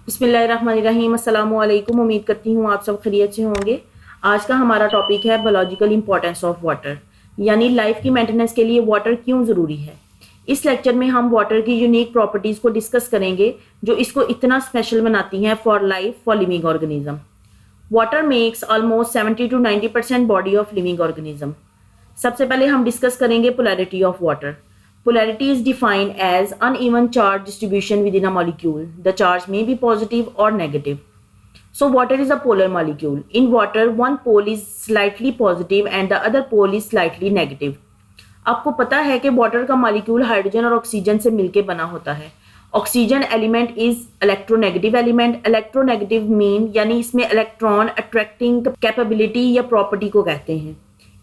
बिस्मिल्लाहिर्रहमानिर्रहीम, अस्सलामुअलैकुम। उम्मीद करती हूँ आप सब खैरियत से होंगे। आज का हमारा टॉपिक है बायोलॉजिकल इंपॉर्टेंस ऑफ वाटर, यानी लाइफ की मेंटेनेंस के लिए वाटर क्यों ज़रूरी है। इस लेक्चर में हम वाटर की यूनिक प्रॉपर्टीज़ को डिस्कस करेंगे जो इसको इतना स्पेशल बनाती हैं for life, for living organism. Water makes almost 70 to 90% body of living organism. सबसे पहले हम डिस्कस करेंगे polarity of water. Polarity is defined as uneven charge distribution within a molecule. The charge may be positive or negative. So water is a polar molecule. In water, one pole is slightly positive and the other pole is slightly negative. आपको पता है कि water का molecule hydrogen और oxygen से मिलकर बना होता है। Oxygen element is electronegative element. Electronegative mean यानी इसमें इलेक्ट्रॉन अट्रैक्टिंग कैपेबिलिटी या प्रॉपर्टी को कहते हैं।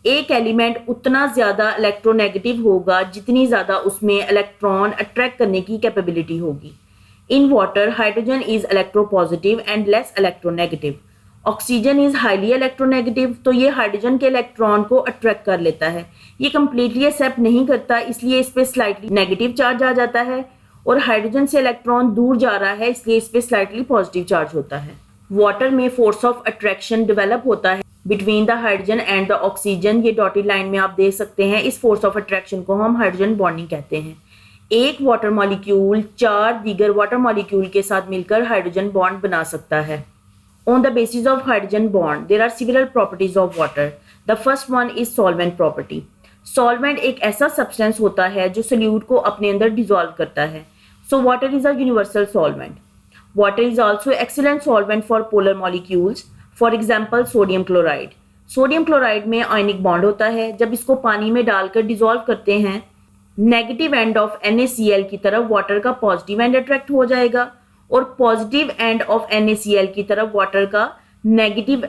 एक एलिमेंट उतना ज़्यादा इलेक्ट्रोनेगेटिव होगा जितनी ज़्यादा उसमें इलेक्ट्रॉन अट्रैक्ट करने की कैपेबिलिटी होगी। In water hydrogen is electropositive and less electronegative. Oxygen is highly electronegative, तो ये हाइड्रोजन के इलेक्ट्रॉन को अट्रैक्ट कर लेता है। ये कंप्लीटली एक्सेप्ट नहीं करता, इसलिए इस पर स्लाइटली नेगेटिव चार्ज आ जाता है, और हाइड्रोजन से इलेक्ट्रॉन दूर जा रहा है, इसलिए इस पर स्लाइटली पॉजिटिव चार्ज होता है। वाटर में फोर्स ऑफ अट्रैक्शन डेवलप होता है between the hydrogen and the oxygen. ये डॉटेड लाइन में आप देख सकते हैं। इस फोर्स ऑफ अट्रैक्शन को हम हाइड्रोजन बॉन्डिंग कहते हैं। एक वाटर मॉलिक्यूल 4 दीगर वाटर मॉलिक्यूल के साथ मिलकर हाइड्रोजन बॉन्ड बना सकता है। On the basis of hydrogen bond there are several properties of water. The first one is solvent property. Solvent एक ऐसा सब्सटेंस होता है जो सोल्यूट को अपने अंदर डिसॉल्व करता है। So water is a universal solvent. Water is also excellent solvent for polar molecules. For example sodium chloride. Sodium chloride में आयनिक बॉन्ड होता है। जब इसको पानी में डालकर डिसॉल्व करते हैं, नेगेटिव एंड ऑफ NaCl की तरफ वाटर का पॉजिटिव एंड अट्रैक्ट हो जाएगा, और पॉजिटिव एंड ऑफ NaCl की तरफ वाटर का नेगेटिव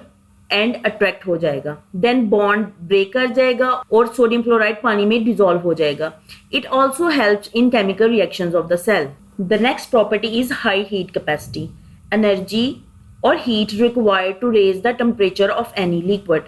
एंड अट्रैक्ट हो जाएगा। देन बॉन्ड ब्रेक कर जाएगा और सोडियम क्लोराइड पानी में डिसॉल्व हो जाएगा। It also helps in chemical reactions of the cell. The next property is high heat capacity. Energy or heat required to raise the temperature of any liquid.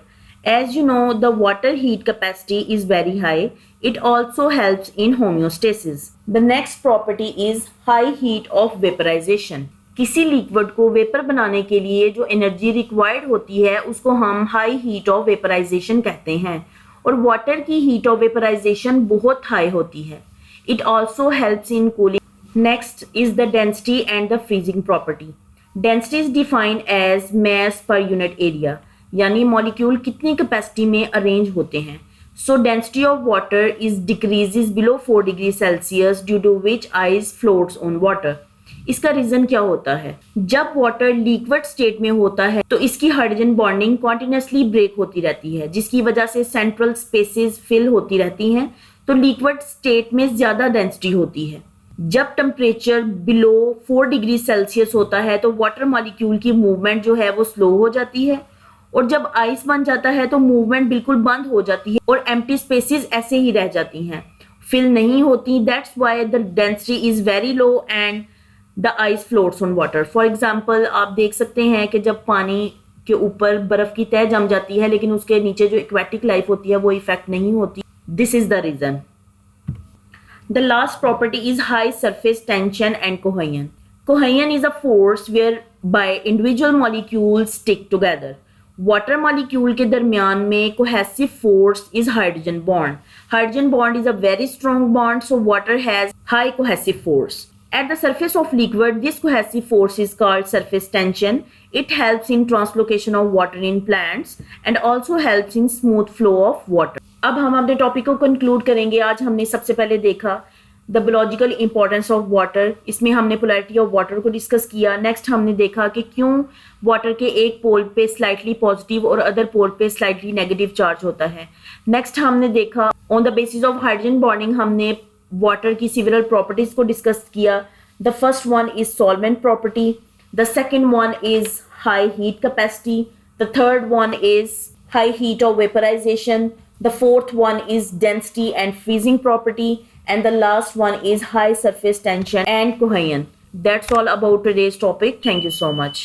As you know, the water heat capacity is very high. It also helps in homeostasis. The next property is high heat of vaporization. किसी liquid को vapour बनाने के लिए जो energy required होती है उसको हम हाई हीट ऑफ वेपराइजेशन कहते हैं, और वाटर की हीट ऑफ वेपराइजेशन बहुत हाई होती है। It also helps in cooling. Next is the density and the freezing property. Density is defined as mass per unit area, यानी मॉलिक्यूल कितनी capacity में अरेंज होते हैं। So density of water is decreases below 4 degree Celsius due to which ice floats on water. इसका reason क्या होता है? जब वाटर लिक्विड स्टेट में होता है तो इसकी हाइड्रोजन बॉन्डिंग कॉन्टिन्यूसली ब्रेक होती रहती है, जिसकी वजह से सेंट्रल स्पेसेस फिल होती रहती हैं, तो लिक्विड स्टेट में ज्यादा डेंसिटी होती है। जब टेम्परेचर बिलो 4 डिग्री सेल्सियस होता है तो वाटर मॉलिक्यूल की मूवमेंट जो है वो स्लो हो जाती है, और जब आइस बन जाता है तो मूवमेंट बिल्कुल बंद हो जाती है और एम्प्टी स्पेसेस ऐसे ही रह जाती हैं, फिल नहीं होती। That's why the density is very low and the ice floats on water. For example आप देख सकते हैं कि जब पानी के ऊपर बर्फ की तह जम जाती है लेकिन उसके नीचे जो एक्वेटिक लाइफ होती है वो इफेक्ट नहीं होती। This is the reason. The last property is high surface tension and cohesion. Cohesion is a force whereby individual molecules stick together. Water molecule के दरमियान में cohesive force is hydrogen bond. Hydrogen bond is a very strong bond, so water has high cohesive force. At the surface of liquid, this cohesive force is called surface tension. It helps in translocation of water in plants and also helps in smooth flow of water. अब हम अपने topic को conclude करेंगे। आज हमने सबसे पहले देखा the biological importance of water. इसमें हमने पोलैरिटी ऑफ वाटर को डिस्कस किया। नेक्स्ट हमने देखा कि क्यों वाटर के एक पोल पे स्लाइटली पॉजिटिव और अदर पोल पे स्लाइटली नेगेटिव चार्ज होता है। नेक्स्ट हमने देखा on the basis of hydrogen bonding हमने वाटर की सेवरल प्रॉपर्टीज को डिस्कस किया। The first one is solvent property, the second one is high heat capacity, the third one is high heat of vaporization, the fourth one is density and freezing property, and the last one is high surface tension and cohesion. That's all about today's topic. Thank you so much.